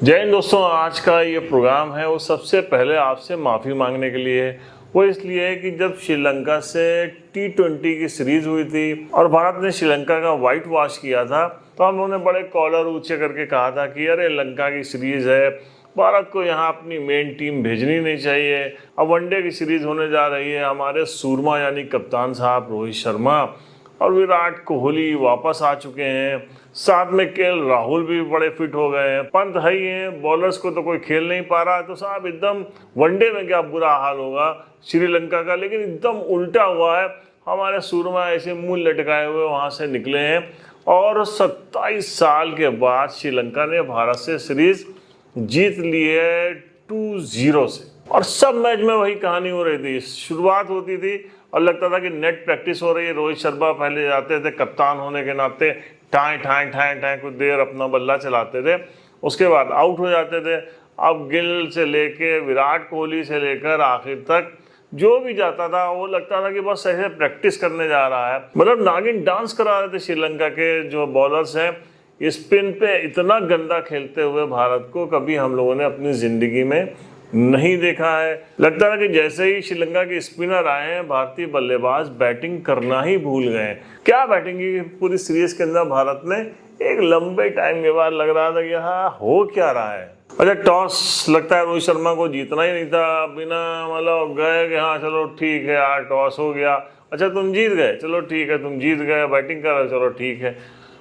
जय हिंद दोस्तों। आज का ये प्रोग्राम है वो सबसे पहले आपसे माफ़ी मांगने के लिए है। वो इसलिए है कि जब श्रीलंका से T20 की सीरीज हुई थी और भारत ने श्रीलंका का वाइट वॉश किया था, तो हम लोगों ने बड़े कॉलर ऊंचे करके कहा था कि अरे लंका की सीरीज है, भारत को यहाँ अपनी मेन टीम भेजनी नहीं चाहिए। अब वनडे की सीरीज होने जा रही है, हमारे सूरमा यानी कप्तान साहब रोहित शर्मा और विराट कोहली वापस आ चुके हैं, साथ में राहुल भी बड़े फिट हो गए हैं, पंत है ही हैं, बॉलर्स को तो कोई खेल नहीं पा रहा है। तो साहब एकदम वनडे में क्या बुरा हाल होगा श्रीलंका का, लेकिन एकदम उल्टा हुआ है। हमारे सूरमा ऐसे मुंह लटकाए हुए वहां से निकले हैं और 27 साल के बाद श्रीलंका ने भारत से सीरीज जीत ली है 2-0 से। और सब मैच में वही कहानी हो रही थी। शुरुआत होती थी और लगता था कि नेट प्रैक्टिस हो रही है। रोहित शर्मा पहले जाते थे कप्तान होने के नाते, ठाएं ठाएं ठाएं ठाएं कुछ देर अपना बल्ला चलाते थे, उसके बाद आउट हो जाते थे। अब गिल से लेके विराट कोहली से लेकर आखिर तक जो भी जाता था वो लगता था कि बस ऐसे प्रैक्टिस करने जा रहा है। मतलब नागिन डांस करा रहे थे श्रीलंका के जो बॉलर्स हैं। स्पिन पे इतना गंदा खेलते हुए भारत को कभी हम लोगों ने अपनी जिंदगी में नहीं देखा है। लगता है कि जैसे ही श्रीलंका के स्पिनर आए हैं, भारतीय बल्लेबाज बैटिंग करना ही भूल गए। क्या बैटिंग की पूरी सीरीज के अंदर भारत ने एक लंबे टाइम के बाद लग रहा था कि हाँ हो क्या रहा है। अच्छा, टॉस लगता है रोहित शर्मा को जीतना ही नहीं था, बिना मतलब गए कि हाँ चलो ठीक है यार टॉस हो गया, अच्छा तुम जीत गए, चलो ठीक है तुम जीत गए, बैटिंग कर रहे चलो ठीक है।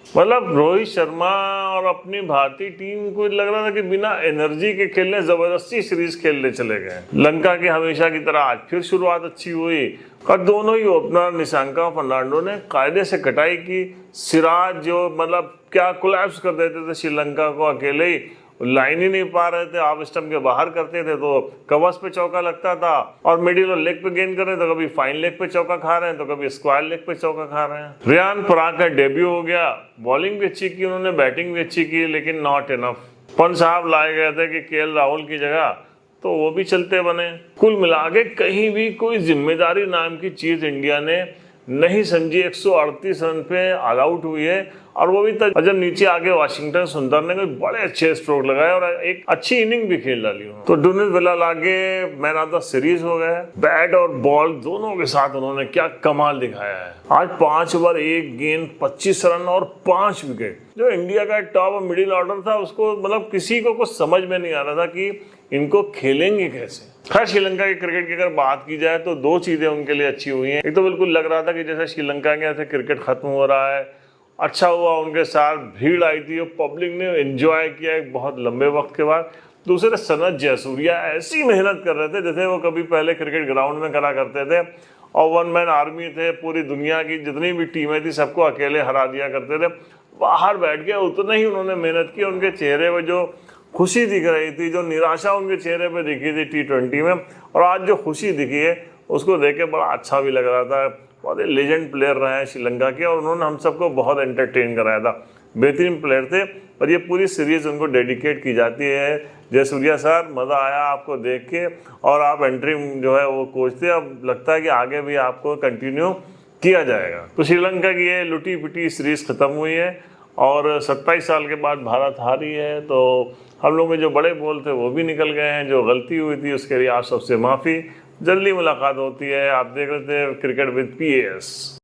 मतलब रोहित शर्मा और अपनी भारतीय टीम को लग रहा था कि बिना एनर्जी के खेलने जबरदस्ती सीरीज खेलने चले गए। लंका की हमेशा की तरह आज फिर शुरुआत अच्छी हुई और दोनों ही ओपनर निशंका और फर्नांडो ने कायदे से कटाई की। सिराज जो मतलब क्या कोलैप्स कर देते थे श्रीलंका को अकेले ही, लाइन ही नहीं पा रहे थे, आप स्टंप के बाहर करते थे तो कवर्स पे चौका लगता था और मिडिल और लेग पे गेंद कर रहे हैं तो कभी फाइन लेग पे चौका खा रहे हैं तो कभी स्क्वायर लेग पे चौका खा रहे हैं। रियान पराग का डेब्यू हो गया, बॉलिंग भी अच्छी की उन्होंने, बैटिंग भी अच्छी की, लेकिन नॉट इनफ। पंत साहब लाए गए थे कि राहुल की जगह, तो वो भी चलते बने। कुल मिला के कहीं भी कोई जिम्मेदारी नाम की चीज इंडिया ने नहीं समझी। 138 रन पे ऑल आउट हुई है और वो भी तक जब नीचे आके वाशिंगटन सुंदर ने कोई बड़े अच्छे स्ट्रोक लगाए और एक अच्छी इनिंग भी खेल डाली उन्होंने। तो डुनिस विला आगे मैन ऑफ द सीरीज हो गए। बैट और बॉल दोनों के साथ उन्होंने क्या कमाल दिखाया है। आज 5 ओवर 1 गेंद 25 रन और 5 विकेट। जो इंडिया का टॉप और मिडिल ऑर्डर था उसको मतलब किसी को कुछ समझ में नहीं आ रहा था कि इनको खेलेंगे कैसे। खैर श्रीलंका के क्रिकेट की अगर बात की जाए तो 2 चीजें उनके लिए अच्छी हुई हैं। एक तो बिल्कुल लग रहा था कि जैसे श्रीलंका के यहाँ से क्रिकेट खत्म हो रहा है, अच्छा हुआ उनके साथ भीड़ आई थी और पब्लिक ने एंजॉय किया एक बहुत लंबे वक्त के बाद। दूसरे सनत जयसूर्या ऐसी मेहनत कर रहे थे जैसे वो कभी पहले क्रिकेट ग्राउंड में करा करते थे और वन मैन आर्मी थे, पूरी दुनिया की जितनी भी टीमें थी सबको अकेले हरा दिया करते थे। बाहर बैठ के उतना ही उन्होंने मेहनत की। उनके चेहरे पर जो खुशी दिख रही थी, जो निराशा उनके चेहरे पे दिखी थी T20 में, और आज जो खुशी दिखी है उसको देख के बड़ा अच्छा भी लग रहा था। बहुत ही लेजेंड प्लेयर रहे हैं श्रीलंका के और उन्होंने हम सबको बहुत एंटरटेन कराया था। बेहतरीन प्लेयर थे और ये पूरी सीरीज उनको डेडिकेट की जाती है। जयसूर्या सर, मज़ा आया आपको देख के और आप एंट्री जो है वो कोच थे, अब लगता है कि आगे भी आपको कंटिन्यू किया जाएगा। तो श्रीलंका की ये लुटी पिटी सीरीज खत्म हुई है और 27 साल के बाद भारत हारी है। तो हम लोग में जो बड़े बोल थे वो भी निकल गए हैं। जो गलती हुई थी उसके लिए आप सबसे माफ़ी। जल्दी मुलाकात होती है। आप देख रहे थे क्रिकेट विद PAS।